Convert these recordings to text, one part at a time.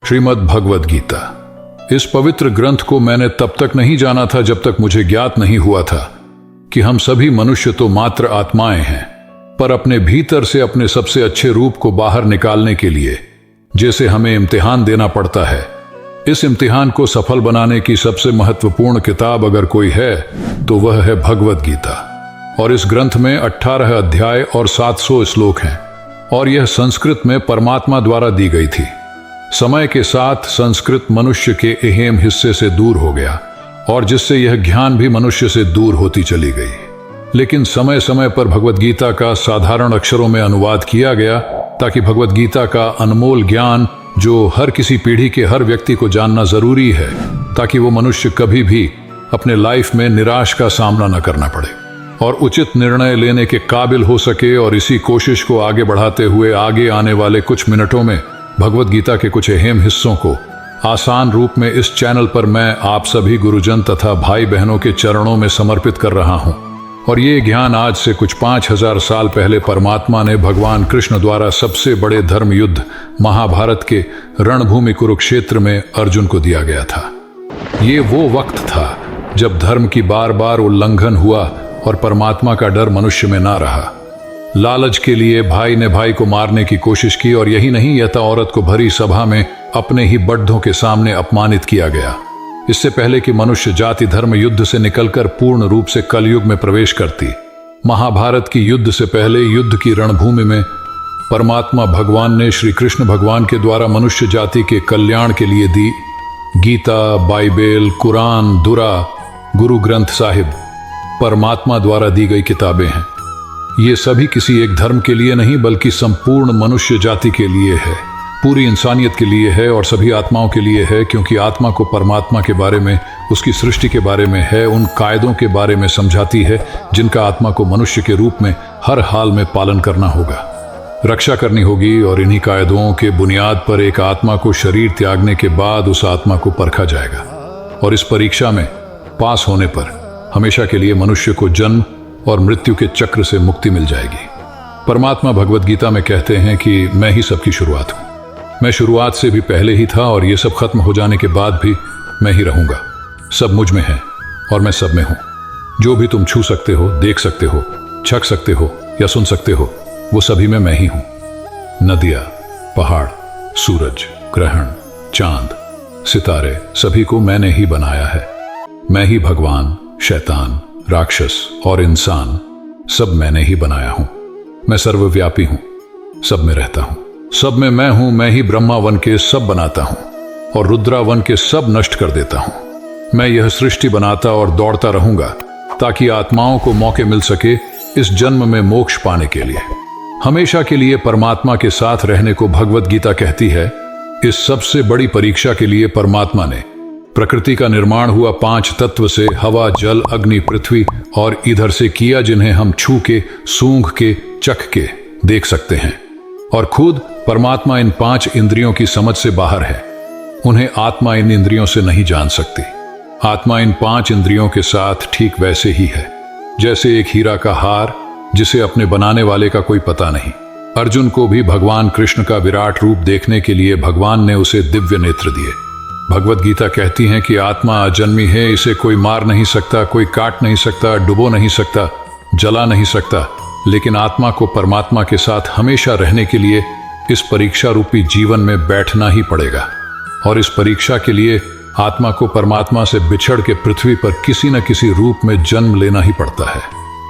श्रीमद् भगवद गीता। इस पवित्र ग्रंथ को मैंने तब तक नहीं जाना था जब तक मुझे ज्ञात नहीं हुआ था कि हम सभी मनुष्य तो मात्र आत्माएं हैं, पर अपने भीतर से अपने सबसे अच्छे रूप को बाहर निकालने के लिए जैसे हमें इम्तिहान देना पड़ता है, इस इम्तिहान को सफल बनाने की सबसे महत्वपूर्ण किताब अगर कोई है तो वह है भगवद गीता। और इस ग्रंथ में 18 अध्याय और 700 श्लोक हैं और यह संस्कृत में परमात्मा द्वारा दी गई थी। समय के साथ संस्कृत मनुष्य के अहम हिस्से से दूर हो गया और जिससे यह ज्ञान भी मनुष्य से दूर होती चली गई। लेकिन समय समय पर भगवद गीता का साधारण अक्षरों में अनुवाद किया गया ताकि भगवद गीता का अनमोल ज्ञान जो हर किसी पीढ़ी के हर व्यक्ति को जानना जरूरी है, ताकि वो मनुष्य कभी भी अपने लाइफ में निराश का सामना न करना पड़े और उचित निर्णय लेने के काबिल हो सके। और इसी कोशिश को आगे बढ़ाते हुए आगे आने वाले कुछ मिनटों में भगवद गीता के कुछ अहम हिस्सों को आसान रूप में इस चैनल पर मैं आप सभी गुरुजन तथा भाई बहनों के चरणों में समर्पित कर रहा हूं। और ये ज्ञान आज से कुछ 5000 साल पहले परमात्मा ने भगवान कृष्ण द्वारा सबसे बड़े धर्म युद्ध महाभारत के रणभूमि कुरुक्षेत्र में अर्जुन को दिया गया था। ये वो वक्त था जब धर्म की बार बार उल्लंघन हुआ और परमात्मा का डर मनुष्य में ना रहा। लालच के लिए भाई ने भाई को मारने की कोशिश की और यही नहीं, यह औरत को भरी सभा में अपने ही बड्ढों के सामने अपमानित किया गया। इससे पहले कि मनुष्य जाति धर्म युद्ध से निकलकर पूर्ण रूप से कलयुग में प्रवेश करती, महाभारत की युद्ध से पहले युद्ध की रणभूमि में परमात्मा भगवान ने श्री कृष्ण भगवान के द्वारा मनुष्य जाति के कल्याण के लिए दी गीता, बाइबल, कुरान, दुरा, गुरु ग्रंथ साहिब परमात्मा द्वारा दी गई किताबें हैं। ये सभी किसी एक धर्म के लिए नहीं बल्कि संपूर्ण मनुष्य जाति के लिए है, पूरी इंसानियत के लिए है और सभी आत्माओं के लिए है, क्योंकि आत्मा को परमात्मा के बारे में, उसकी सृष्टि के बारे में है, उन कायदों के बारे में समझाती है जिनका आत्मा को मनुष्य के रूप में हर हाल में पालन करना होगा, रक्षा करनी होगी। और इन्हीं कायदों के बुनियाद पर एक आत्मा को शरीर त्यागने के बाद उस आत्मा को परखा जाएगा और इस परीक्षा में पास होने पर हमेशा के लिए मनुष्य को जन्म और मृत्यु के चक्र से मुक्ति मिल जाएगी। परमात्मा भगवद गीता में कहते हैं कि मैं ही सबकी शुरुआत हूँ, मैं शुरुआत से भी पहले ही था और ये सब खत्म हो जाने के बाद भी मैं ही रहूंगा। सब मुझ में है और मैं सब में हूँ। जो भी तुम छू सकते हो, देख सकते हो, छक सकते हो या सुन सकते हो, वो सभी में मैं ही हूँ। नदियाँ, पहाड़, सूरज, ग्रहण, चांद, सितारे, सभी को मैंने ही बनाया है। मैं ही भगवान, शैतान, राक्षस और इंसान सब मैंने ही बनाया हूं। मैं सर्वव्यापी हूं, सब में रहता हूं, सब में मैं हूं। मैं ही ब्रह्मा वन के सब बनाता हूं और रुद्रा वन के सब नष्ट कर देता हूं। मैं यह सृष्टि बनाता और दौड़ता रहूंगा ताकि आत्माओं को मौके मिल सके इस जन्म में मोक्ष पाने के लिए, हमेशा के लिए परमात्मा के साथ रहने को भगवद गीता कहती है। इस सबसे बड़ी परीक्षा के लिए परमात्मा ने प्रकृति का निर्माण हुआ 5 तत्व से, हवा, जल, अग्नि, पृथ्वी और इधर से किया, जिन्हें हम छू के, सूंघ के, चख के देख सकते हैं। और खुद परमात्मा इन 5 इंद्रियों की समझ से बाहर है। उन्हें आत्मा इन इंद्रियों से नहीं जान सकती। आत्मा इन 5 इंद्रियों के साथ ठीक वैसे ही है जैसे एक हीरा का हार जिसे अपने बनाने वाले का कोई पता नहीं। अर्जुन को भी भगवान कृष्ण का विराट रूप देखने के लिए भगवान ने उसे दिव्य नेत्र दिए। भगवद गीता कहती है कि आत्मा अजन्मी है, इसे कोई मार नहीं सकता, कोई काट नहीं सकता, डुबो नहीं सकता, जला नहीं सकता। लेकिन आत्मा को परमात्मा के साथ हमेशा रहने के लिए इस परीक्षा रूपी जीवन में बैठना ही पड़ेगा। और इस परीक्षा के लिए आत्मा को परमात्मा से बिछड़ के पृथ्वी पर किसी न किसी रूप में जन्म लेना ही पड़ता है।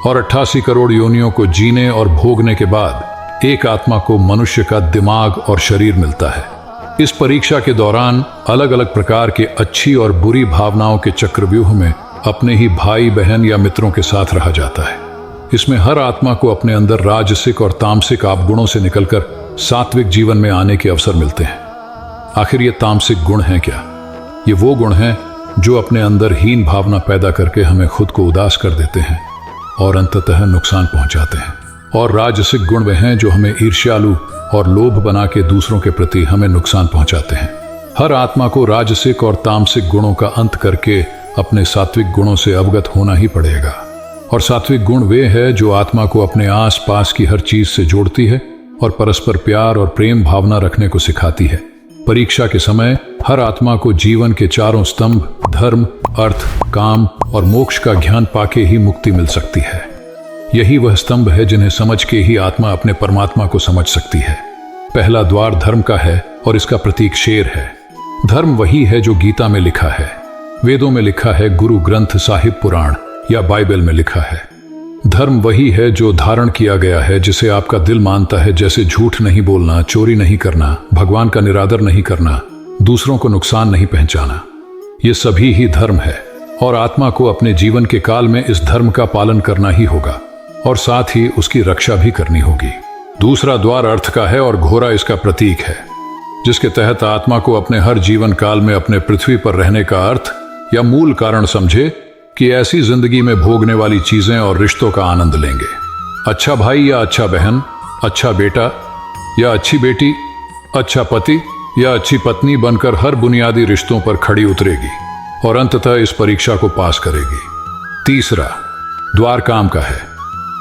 और 88 करोड़ योनियों को जीने और भोगने के बाद एक आत्मा को मनुष्य का दिमाग और शरीर मिलता है। इस परीक्षा के दौरान अलग अलग प्रकार के अच्छी और बुरी भावनाओं के चक्रव्यूह में अपने ही भाई बहन या मित्रों के साथ रहा जाता है। इसमें हर आत्मा को अपने अंदर राजसिक और तामसिक आपगुणों से निकलकर सात्विक जीवन में आने के अवसर मिलते हैं। आखिर ये तामसिक गुण हैं क्या? ये वो गुण हैं जो अपने अंदर हीन भावना पैदा करके हमें खुद को उदास कर देते हैं और अंततः नुकसान पहुंचाते हैं। और राजसिक गुण वे हैं जो हमें ईर्ष्यालु और लोभ बना के दूसरों के प्रति हमें नुकसान पहुंचाते हैं। हर आत्मा को राजसिक और तामसिक गुणों का अंत करके अपने सात्विक गुणों से अवगत होना ही पड़ेगा। और सात्विक गुण वे है जो आत्मा को अपने आस पास की हर चीज से जोड़ती है और परस्पर प्यार और प्रेम भावना रखने को सिखाती है। परीक्षा के समय हर आत्मा को जीवन के चारों स्तंभ धर्म, अर्थ, काम और मोक्ष का ज्ञान पाके ही मुक्ति मिल सकती है। यही वह स्तंभ है जिन्हें समझ के ही आत्मा अपने परमात्मा को समझ सकती है। पहला द्वार धर्म का है और इसका प्रतीक शेर है। धर्म वही है जो गीता में लिखा है, वेदों में लिखा है, गुरु ग्रंथ साहिब पुराण या बाइबल में लिखा है। धर्म वही है जो धारण किया गया है, जिसे आपका दिल मानता है, जैसे झूठ नहीं बोलना, चोरी नहीं करना, भगवान का निरादर नहीं करना, दूसरों को नुकसान नहीं पहुंचाना। ये सभी ही धर्म है और आत्मा को अपने जीवन के काल में इस धर्म का पालन करना ही होगा और साथ ही उसकी रक्षा भी करनी होगी। दूसरा द्वार अर्थ का है और घोड़ा इसका प्रतीक है, जिसके तहत आत्मा को अपने हर जीवन काल में अपने पृथ्वी पर रहने का अर्थ या मूल कारण समझे कि ऐसी जिंदगी में भोगने वाली चीजें और रिश्तों का आनंद लेंगे। अच्छा भाई या अच्छा बहन, अच्छा बेटा या अच्छी बेटी, अच्छा पति या अच्छी पत्नी बनकर हर बुनियादी रिश्तों पर खड़ी उतरेगी और अंततः इस परीक्षा को पास करेगी। तीसरा द्वार काम का है।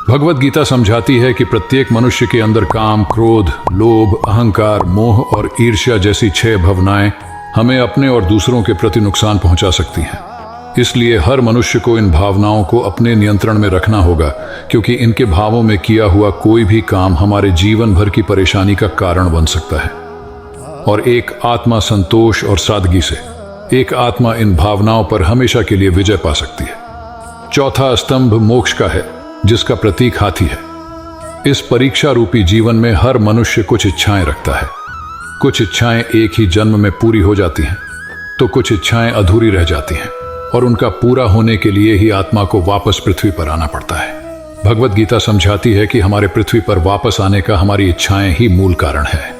भगवत गीता समझाती है कि प्रत्येक मनुष्य के अंदर काम, क्रोध, लोभ, अहंकार, मोह और ईर्ष्या जैसी 6 भावनाएं हमें अपने और दूसरों के प्रति नुकसान पहुंचा सकती हैं। इसलिए हर मनुष्य को इन भावनाओं को अपने नियंत्रण में रखना होगा, क्योंकि इनके भावों में किया हुआ कोई भी काम हमारे जीवन भर की परेशानी का कारण बन सकता है। और एक आत्मा संतोष और सादगी से, एक आत्मा इन भावनाओं पर हमेशा के लिए विजय पा सकती है। चौथा स्तंभ मोक्ष का है, जिसका प्रतीक हाथी है। इस परीक्षा रूपी जीवन में हर मनुष्य कुछ इच्छाएं रखता है। कुछ इच्छाएं एक ही जन्म में पूरी हो जाती हैं, तो कुछ इच्छाएं अधूरी रह जाती हैं और उनका पूरा होने के लिए ही आत्मा को वापस पृथ्वी पर आना पड़ता है। भगवत गीता समझाती है कि हमारे पृथ्वी पर वापस आने का हमारी इच्छाएं ही मूल कारण है,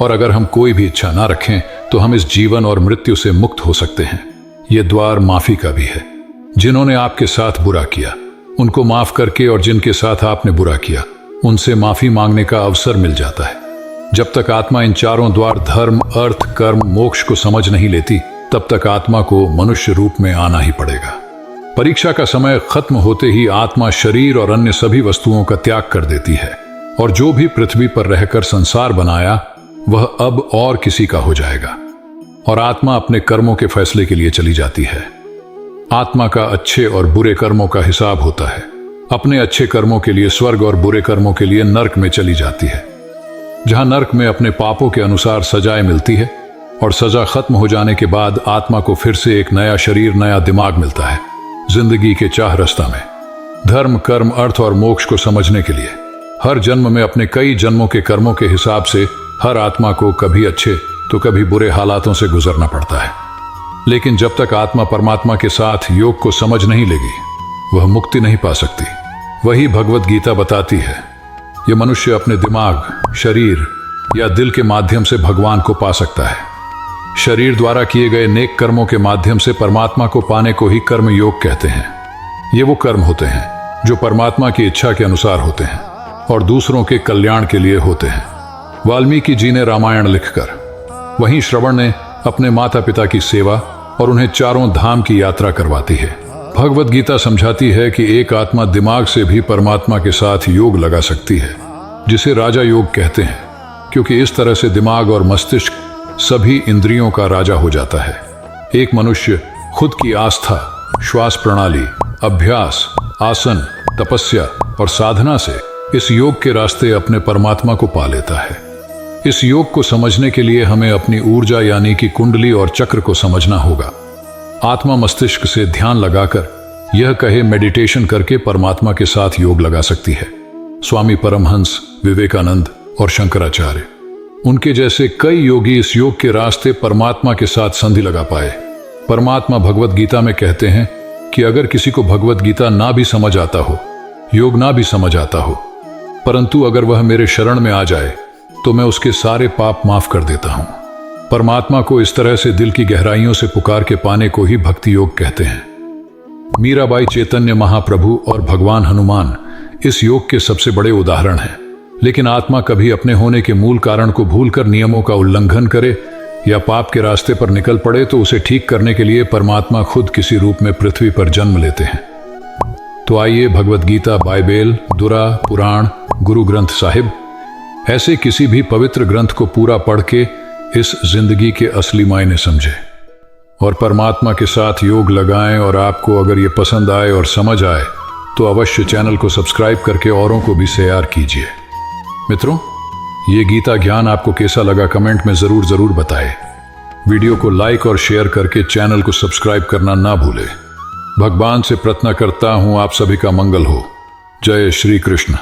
और अगर हम कोई भी इच्छा ना रखें तो हम इस जीवन और मृत्यु से मुक्त हो सकते हैं। ये द्वार माफी का भी है। जिन्होंने आपके साथ बुरा किया उनको माफ करके, और जिनके साथ आपने बुरा किया उनसे माफी मांगने का अवसर मिल जाता है। जब तक आत्मा इन चारों द्वार धर्म, अर्थ, कर्म, मोक्ष को समझ नहीं लेती, तब तक आत्मा को मनुष्य रूप में आना ही पड़ेगा। परीक्षा का समय खत्म होते ही आत्मा शरीर और अन्य सभी वस्तुओं का त्याग कर देती है, और जो भी पृथ्वी पर रहकर संसार बनाया वह अब और किसी का हो जाएगा, और आत्मा अपने कर्मों के फैसले के लिए चली जाती है। आत्मा का अच्छे और बुरे कर्मों का हिसाब होता है। अपने अच्छे कर्मों के लिए स्वर्ग और बुरे कर्मों के लिए नर्क में चली जाती है, जहां नर्क में अपने पापों के अनुसार सजाएं मिलती है, और सजा खत्म हो जाने के बाद आत्मा को फिर से एक नया शरीर, नया दिमाग मिलता है जिंदगी के चाह रास्ता में। धर्म, कर्म, अर्थ और मोक्ष को समझने के लिए हर जन्म में अपने कई जन्मों के कर्मों के हिसाब से हर आत्मा को कभी अच्छे तो कभी बुरे हालातों से गुजरना पड़ता है। लेकिन जब तक आत्मा परमात्मा के साथ योग को समझ नहीं लेगी, वह मुक्ति नहीं पा सकती। वही भगवत गीता बताती है, यह मनुष्य अपने दिमाग, शरीर या दिल के माध्यम से भगवान को पा सकता है। शरीर द्वारा किए गए नेक कर्मों के माध्यम से परमात्मा को पाने को ही कर्म योग कहते हैं। ये वो कर्म होते हैं जो परमात्मा की इच्छा के अनुसार होते हैं और दूसरों के कल्याण के लिए होते हैं। वाल्मीकि जी ने रामायण लिखकर, वहीं श्रवण ने अपने माता पिता की सेवा और उन्हें चारों धाम की यात्रा करवाती है। भगवत गीता समझाती है कि एक आत्मा दिमाग से भी परमात्मा के साथ योग लगा सकती है, जिसे राजा योग कहते हैं, क्योंकि इस तरह से दिमाग और मस्तिष्क सभी इंद्रियों का राजा हो जाता है। एक मनुष्य खुद की आस्था, श्वास प्रणाली, अभ्यास, आसन, तपस्या और साधना से इस योग के रास्ते अपने परमात्मा को पा लेता है। इस योग को समझने के लिए हमें अपनी ऊर्जा यानी कि कुंडली और चक्र को समझना होगा। आत्मा मस्तिष्क से ध्यान लगाकर, यह कहे मेडिटेशन करके परमात्मा के साथ योग लगा सकती है। स्वामी परमहंस, विवेकानंद और शंकराचार्य, उनके जैसे कई योगी इस योग के रास्ते परमात्मा के साथ संधि लगा पाए। परमात्मा भगवत गीता में कहते हैं कि अगर किसी को भगवत गीता ना भी समझ आता हो, योग ना भी समझ आता हो, परंतु अगर वह मेरे शरण में आ जाए तो मैं उसके सारे पाप माफ कर देता हूं। परमात्मा को इस तरह से दिल की गहराइयों से पुकार के पाने को ही भक्ति योग कहते हैं। मीराबाई, चैतन्य महाप्रभु और भगवान हनुमान इस योग के सबसे बड़े उदाहरण हैं। लेकिन आत्मा कभी अपने होने के मूल कारण को भूलकर नियमों का उल्लंघन करे या पाप के रास्ते पर निकल पड़े तो उसे ठीक करने के लिए परमात्मा खुद किसी रूप में पृथ्वी पर जन्म लेते हैं। तो आइए भगवत गीता, बाइबल, दुरा, पुराण, गुरु ग्रंथ साहिब, ऐसे किसी भी पवित्र ग्रंथ को पूरा पढ़ के इस जिंदगी के असली मायने समझे और परमात्मा के साथ योग लगाएं। और आपको अगर ये पसंद आए और समझ आए तो अवश्य चैनल को सब्सक्राइब करके औरों को भी शेयर कीजिए। मित्रों, ये गीता ज्ञान आपको कैसा लगा कमेंट में जरूर बताएं। वीडियो को लाइक और शेयर करके चैनल को सब्सक्राइब करना ना भूलें। भगवान से प्रार्थना करता हूं आप सभी का मंगल हो। जय श्री कृष्ण।